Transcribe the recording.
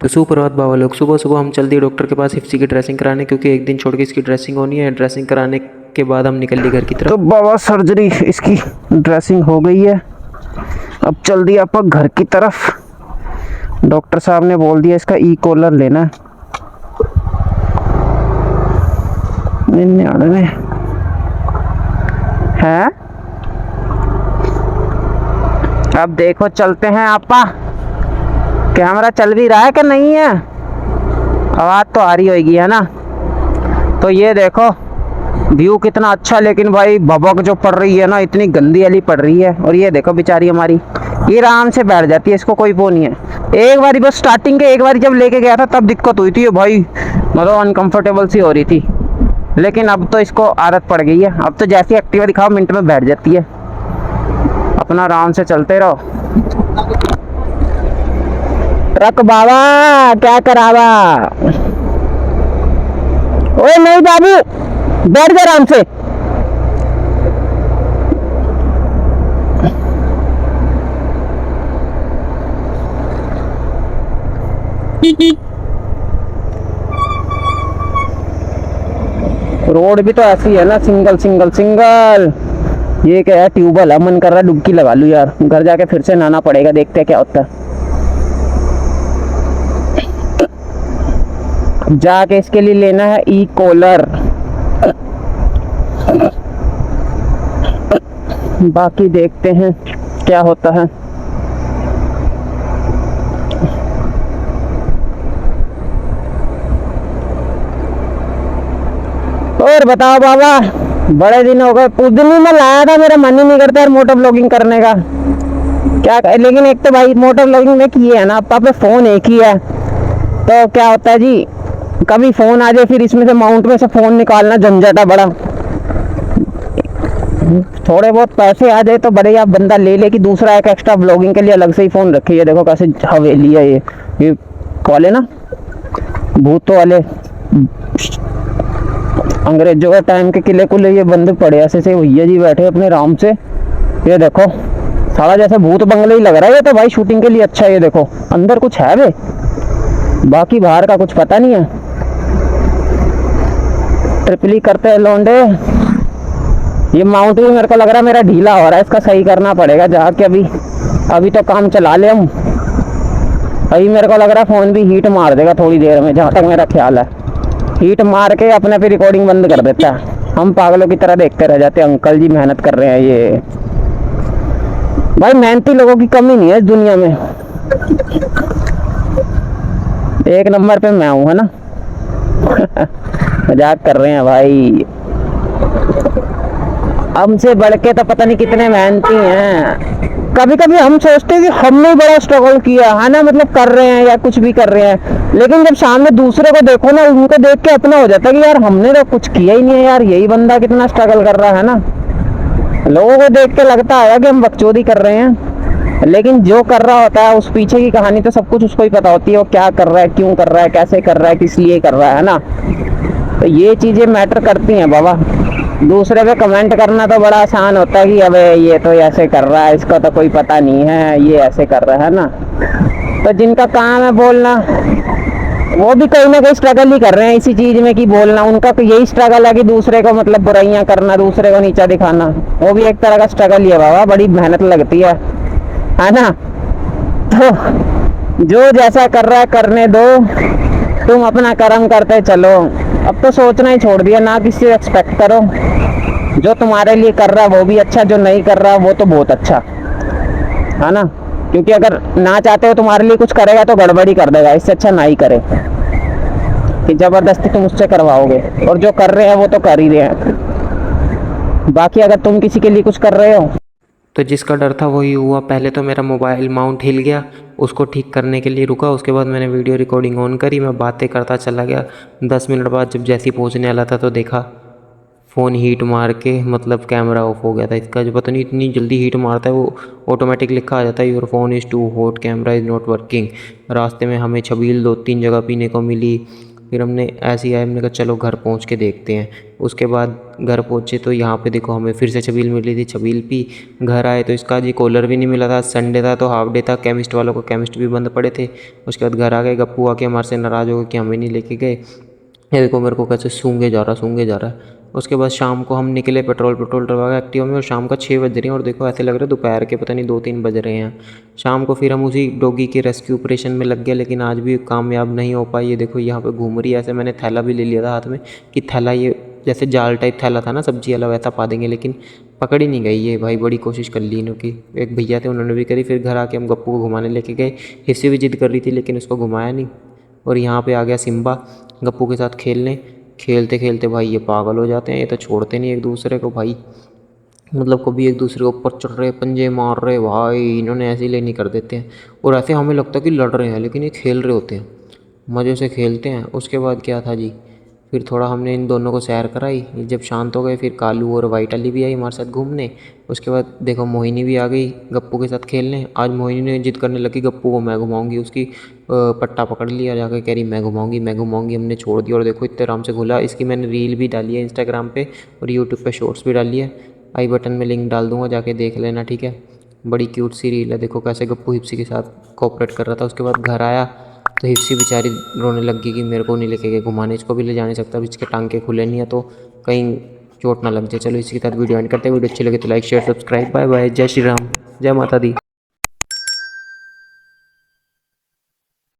तो सुप्रभात बाबा लोग। सुबह सुबह हम चल दिए डॉक्टर के पास हिप्सी की ड्रेसिंग कराने, क्योंकि एक दिन छोड़ के इसकी ड्रेसिंग होनी है। ड्रेसिंग कराने के बाद हम निकल लिए घर की तरफ। तो बाबा सर्जरी इसकी ड्रेसिंग हो गई है। अब चल दिया अपन घर की तरफ। डॉक्टर साहब ने बोल दिया इसका ई कॉलर लेना है। अब देखो चलते हैं आपा, कैमरा चल भी रहा है कि नहीं है। आवाज़ तो आ रही होगी है ना। तो ये देखो व्यू कितना अच्छा, लेकिन भाई भभक जो पड़ रही है ना, इतनी गंदी वाली पड़ रही है। और ये देखो बेचारी हमारी, ये आराम से बैठ जाती है, इसको कोई वो नहीं है। एक बारी बस स्टार्टिंग के एक बारी जब लेके गया था तब दिक्कत हुई थी भाई, मतलब अनकंफर्टेबल सी हो रही थी। लेकिन अब तो इसको आदत पड़ गई है। अब तो जैसी एक्टिवा दिखाओ मिनट में बैठ जाती है। अपना आराम से चलते रहो। ट्रक बाबा क्या करावा। ओए नहीं बाबू, बैठ जा आराम से। रोड भी तो ऐसी है ना, सिंगल सिंगल सिंगल। ये क्या है, ट्यूबवेल है। मन कर रहा है डुबकी लगा लूं यार, घर जाके फिर से नहाना पड़ेगा। देखते हैं क्या होता है। जाके इसके लिए लेना है ई कॉलर। बाकी देखते हैं क्या होता है। और बताओ बाबा, बड़े दिन हो गए। उस दिन भी मैं लाया था, मेरा मन ही नहीं करता यार मोटर ब्लॉगिंग करने का। क्या लेकिन एक तो भाई मोटर ब्लॉगिंग में किए है ना, पापा फोन एक ही है। तो क्या होता है जी, कभी फोन आ जाए फिर इसमें से माउंट में से फोन निकालना झंझट है बड़ा। थोड़े बहुत पैसे आ जाए तो बड़े आप बंदा ले ले कि दूसरा एक एक्स्ट्रा ब्लॉगिंग के लिए अलग से ही फोन रखे। ये देखो कैसे हवेली है ये कॉल है ना, भूतों वाले अंग्रेजों के टाइम के किले कुले ये बंद पड़े ऐसे से भैया जी बैठे अपने आराम से। ये देखो सारा जैसे भूत बंगले ही लग रहा है ये तो भाई, शूटिंग के लिए अच्छा है। ये देखो अंदर कुछ है बे, बाकी बाहर का कुछ पता नहीं है। ट्रिपली करते हैं लौंडे। ये माउंट भी मेरे को लग रहा है मेरा ढीला हो रहा है, इसका सही करना पड़ेगा जाके। अभी तो काम चला ले हम। अभी मेरे को लग रहा है फोन भी हीट मार देगा थोड़ी देर में, जहाँ तक मेरा ख्याल है। हीट मार के अपने पे रिकॉर्डिंग बंद कर देता है। हम पागलों की तरह देखते रह जाते हैं। अंकल जी मेहनत कर रहे हैं। ये भाई मेहनती लोगों की कमी नहीं है इस दुनिया में। एक नंबर पे मैं हूँ है ना। मजाक कर रहे हैं भाई, हमसे बढ़ के तो पता नहीं कितने मेहनती हैं। कभी कभी हम सोचते हैं कि हमने बड़ा स्ट्रगल किया है ना, मतलब कर रहे हैं या कुछ भी कर रहे हैं। लेकिन जब सामने दूसरे को देखो ना, उनको देख के अपना हो जाता है कि यार हमने तो कुछ किया ही नहीं है यार, यही बंदा कितना स्ट्रगल कर रहा है ना। लोगों को देख के लगता है कि हम बकचोदी कर रहे हैं, लेकिन जो कर रहा होता है उस पीछे की कहानी तो सब कुछ उसको ही पता होती है। वो क्या कर रहा है, क्यों कर रहा है, कैसे कर रहा है, किस लिए कर रहा है ना। तो ये चीजें मैटर करती हैं बाबा। दूसरे पे कमेंट करना तो बड़ा आसान होता है कि अबे ये तो ऐसे कर रहा है, इसका तो कोई पता नहीं है, ये ऐसे कर रहा है ना। तो जिनका काम है बोलना, वो भी कहीं ना कहीं स्ट्रगल ही कर रहे हैं इसी चीज में कि बोलना। उनका तो यही स्ट्रगल है कि दूसरे को मतलब बुराइयां करना, दूसरे को नीचा दिखाना। वो भी एक तरह का स्ट्रगल ही है बाबा, बड़ी मेहनत लगती है ना। तो जो जैसा कर रहा है करने दो, तुम अपना कर्म करते चलो। अब तो सोचना ही छोड़ दिया, ना किसी से एक्सपेक्ट करो। जो तुम्हारे लिए कर रहा है वो भी अच्छा, जो नहीं कर रहा वो तो बहुत अच्छा है ना। क्योंकि अगर ना चाहते हो तुम्हारे लिए कुछ करेगा तो गड़बड़ी कर देगा। इससे अच्छा ना ही करे कि जबरदस्ती तुम उससे करवाओगे। और जो कर रहे हैं वो तो कर ही रहे हैं। बाकी अगर तुम किसी के लिए कुछ कर रहे हो तो जिसका डर था वही हुआ। पहले तो मेरा मोबाइल माउंट हिल गया, उसको ठीक करने के लिए रुका। उसके बाद मैंने वीडियो रिकॉर्डिंग ऑन करी, मैं बातें करता चला गया। 10 मिनट बाद जब जैसे ही पहुँचने वाला था तो देखा फ़ोन हीट मार के मतलब कैमरा ऑफ हो गया था इसका। जो पता नहीं इतनी जल्दी हीट मारता है, वो ऑटोमेटिक लिखा आ जाता है your phone is too hot, camera is not working. रास्ते में हमें छबील 2-3 जगह पीने को मिली। फिर हमने ऐसे ही आए, हमने कहा चलो घर पहुंच के देखते हैं। उसके बाद घर पहुंचे तो यहाँ पे देखो हमें फिर से छबील मिली थी, छबील पी। घर आए तो इसका जी कॉलर भी नहीं मिला था, संडे था तो हाफ डे था, केमिस्ट वालों को केमिस्ट भी बंद पड़े थे। उसके बाद घर आ गए, गप्पू आके हमारे से नाराज़ हो गए कि हमें नहीं लेके गए। ये देखो मेरे को कैसे सूंघे जा रहा है। उसके बाद शाम को हम निकले पेट्रोल डलवा के एक्टिवा में, और शाम का 6 बज रहे हैं और देखो ऐसे लग रहा है दोपहर के पता नहीं 2-3 बज रहे हैं। शाम को फिर हम उसी डॉगी के रेस्क्यू ऑपरेशन में लग गए, लेकिन आज भी कामयाब नहीं हो पाई। ये देखो यहाँ पे घूम रही है ऐसे, मैंने थैला भी ले लिया था हाथ में कि थैला ये जैसे जाल टाइप थैला था ना सब्जी वाला, वैसा पा देंगे, लेकिन पकड़ ही नहीं गई ये भाई। बड़ी कोशिश कर ली इनकी, एक भैया थे उन्होंने भी करी। फिर घर आके हम गप्पू को घुमाने लेके गए। हिस्से भी जिद कर रही थी लेकिन उसको घुमाया नहीं। और यहाँ पे आ गया सिम्बा गप्पू के साथ खेलने। खेलते खेलते भाई ये पागल हो जाते हैं, ये तो छोड़ते नहीं एक दूसरे को भाई। मतलब कभी एक दूसरे के ऊपर चढ़ रहे, पंजे मार रहे भाई, इन्होंने ऐसे ही लेनी कर देते हैं। और ऐसे हमें लगता है कि लड़ रहे हैं, लेकिन ये खेल रहे होते हैं, मज़े से खेलते हैं। उसके बाद क्या था जी, फिर थोड़ा हमने इन दोनों को सैर कराई। जब शांत हो गए फिर कालू और वाइट अली भी आई हमारे साथ घूमने। उसके बाद देखो मोहिनी भी आ गई गप्पू के साथ खेलने। आज मोहिनी ने जिद करने लगी गप्पू को मैं घुमाऊंगी, उसकी पट्टा पकड़ लिया जाकर, कह रही मैं घुमाऊंगी। हमने छोड़ दिया और देखो इतने आराम से घुला। इसकी मैंने रील भी डाली है इंस्टाग्राम पे और यूट्यूब पे शॉर्ट्स भी डाली है। आई बटन में लिंक डाल दूंगा, जाके देख लेना, ठीक है। बड़ी क्यूट सी रील है, देखो कैसे गप्पू हिप्सी के साथ कोऑपरेट कर रहा था। उसके बाद घर आया तो हिप्सी बेचारी रोने लग गई कि मेरे को नहीं लेके गए घुमाने, इसको भी ले जा नहीं सकता, अब इसके टांगे खुले नहीं है तो कहीं चोट ना लग जाए। चलो इसी के साथ वीडियो एंड करते हैं। वीडियो अच्छी लगे तो like share subscribe. Bye bye, जय श्री राम, जय माता दी।